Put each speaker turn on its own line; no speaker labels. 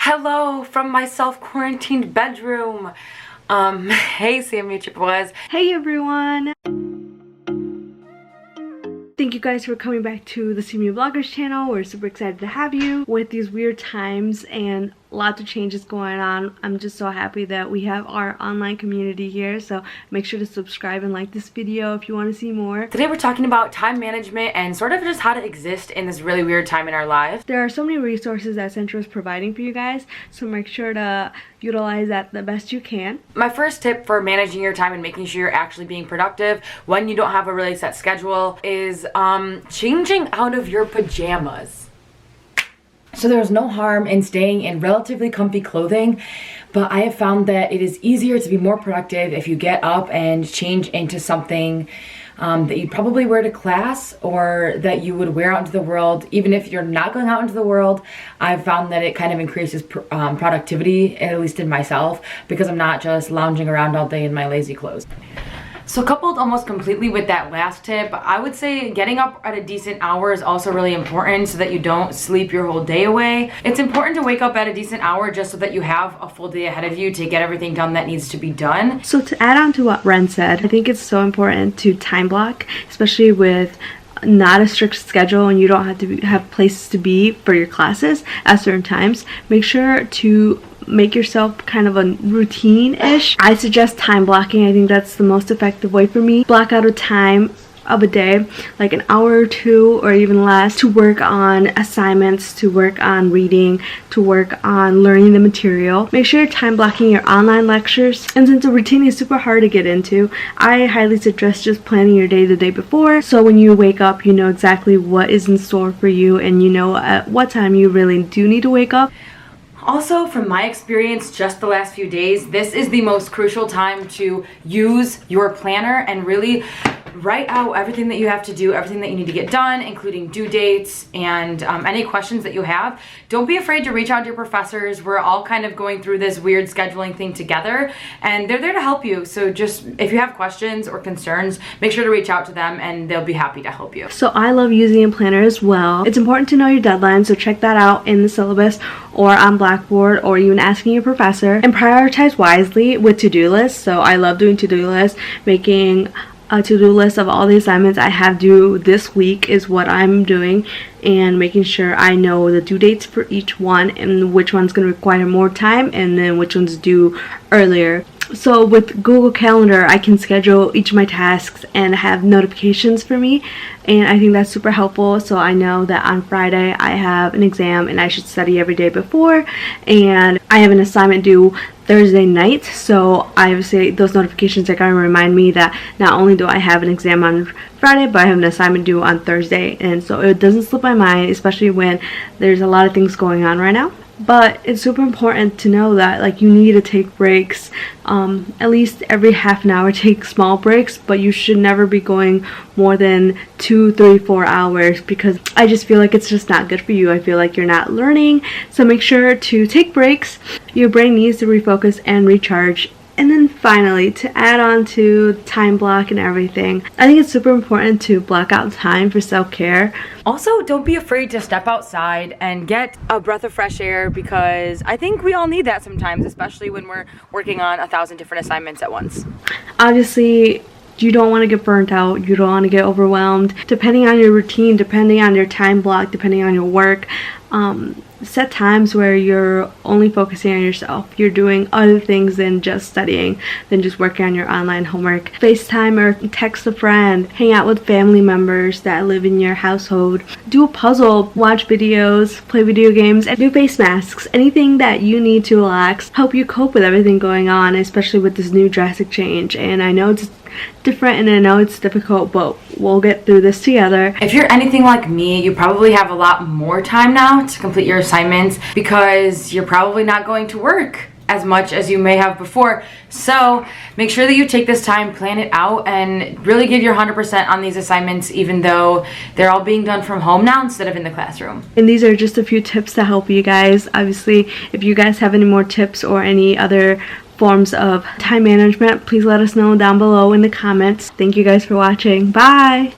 Hello from my self-quarantined bedroom. Hey Sammy Chippewas.
Hey everyone! Thank you guys for coming back to the CMU Vloggers channel. We're super excited to have you with these weird times and lots of changes going on. I'm just so happy that we have our online community here, so make sure to subscribe and like this video if you want to see more.
Today we're talking about time management and sort of just how to exist in this really weird time in our lives.
There are so many resources that Central is providing for you guys, so make sure to utilize that the best you can.
My first tip for managing your time and making sure you're actually being productive when you don't have a really set schedule is changing out of your pajamas. So there's no harm in staying in relatively comfy clothing, but I have found that it is easier to be more productive if you get up and change into something that you'd probably wear to class or that you would wear out into the world. Even if you're not going out into the world, I've found that it kind of increases productivity, at least in myself, because I'm not just lounging around all day in my lazy clothes. So coupled almost completely with that last tip, I would say getting up at a decent hour is also really important so that you don't sleep your whole day away. It's important to wake up at a decent hour just so that you have a full day ahead of you to get everything done that needs to be done.
So to add on to what Ren said, I think it's so important to time block, especially with not a strict schedule and you don't have to have places to be for your classes at certain times. Make sure to make yourself kind of a routine-ish. I suggest time blocking. I think that's the most effective way for me. Block out a time of a day, like an hour or two or even less, to work on assignments, to work on reading, to work on learning the material. Make sure you're time blocking your online lectures, and since a routine is super hard to get into, I highly suggest just planning your day the day before, so when you wake up you know exactly what is in store for you and you know at what time you really do need to wake up.
Also, from my experience just the last few days, this is the most crucial time to use your planner and really write out everything that you have to do, everything that you need to get done, including due dates and any questions that you have. Don't be afraid to reach out to your professors. We're all kind of going through this weird scheduling thing together, and they're there to help you. So just, if you have questions or concerns, make sure to reach out to them and they'll be happy to help you.
So I love using a planner as well. It's important to know your deadlines, so check that out in the syllabus or on Blackboard or even asking your professor, and prioritize wisely with to-do lists. So I love doing to-do lists. Making a to-do list of all the assignments I have due this week is what I'm doing, and making sure I know the due dates for each one and which one's going to require more time and then which one's due earlier. So with Google Calendar, I can schedule each of my tasks and have notifications for me, and I think that's super helpful. So I know that on Friday I have an exam and I should study every day before, and I have an assignment due Thursday night, so obviously those notifications are going to remind me that not only do I have an exam on Friday, but I have an assignment due on Thursday, and so it doesn't slip my mind, especially when there's a lot of things going on right now. But it's super important to know that like you need to take breaks, at least every half an hour. Take small breaks, but you should never be going more than 2, 3, 4 hours, because I just feel like it's just not good for you. I feel like you're not learning, so make sure to take breaks. Your brain needs to refocus and recharge. And then finally, to add on to time block and everything, I think it's super important to block out time for self-care.
Also, don't be afraid to step outside and get a breath of fresh air, because I think we all need that sometimes, especially when we're working on 1,000 different assignments at once.
Obviously, you don't want to get burnt out, you don't want to get overwhelmed. Depending on your routine, depending on your time block, depending on your work, set times where you're only focusing on yourself. You're doing other things than just studying, than just working on your online homework. FaceTime or text a friend, hang out with family members that live in your household, do a puzzle, watch videos, play video games, and do face masks. Anything that you need to relax, help you cope with everything going on, especially with this new drastic change. And I know it's different and I know it's difficult, but we'll get through this together.
If you're anything like me, you probably have a lot more time now to complete your assignments because you're probably not going to work as much as you may have before. So make sure that you take this time, plan it out, and really give your 100% on these assignments, even though they're all being done from home now instead of in the classroom.
And these are just a few tips to help you guys. Obviously, if you guys have any more tips or any other forms of time management, please let us know down below in the comments. Thank you guys for watching. Bye!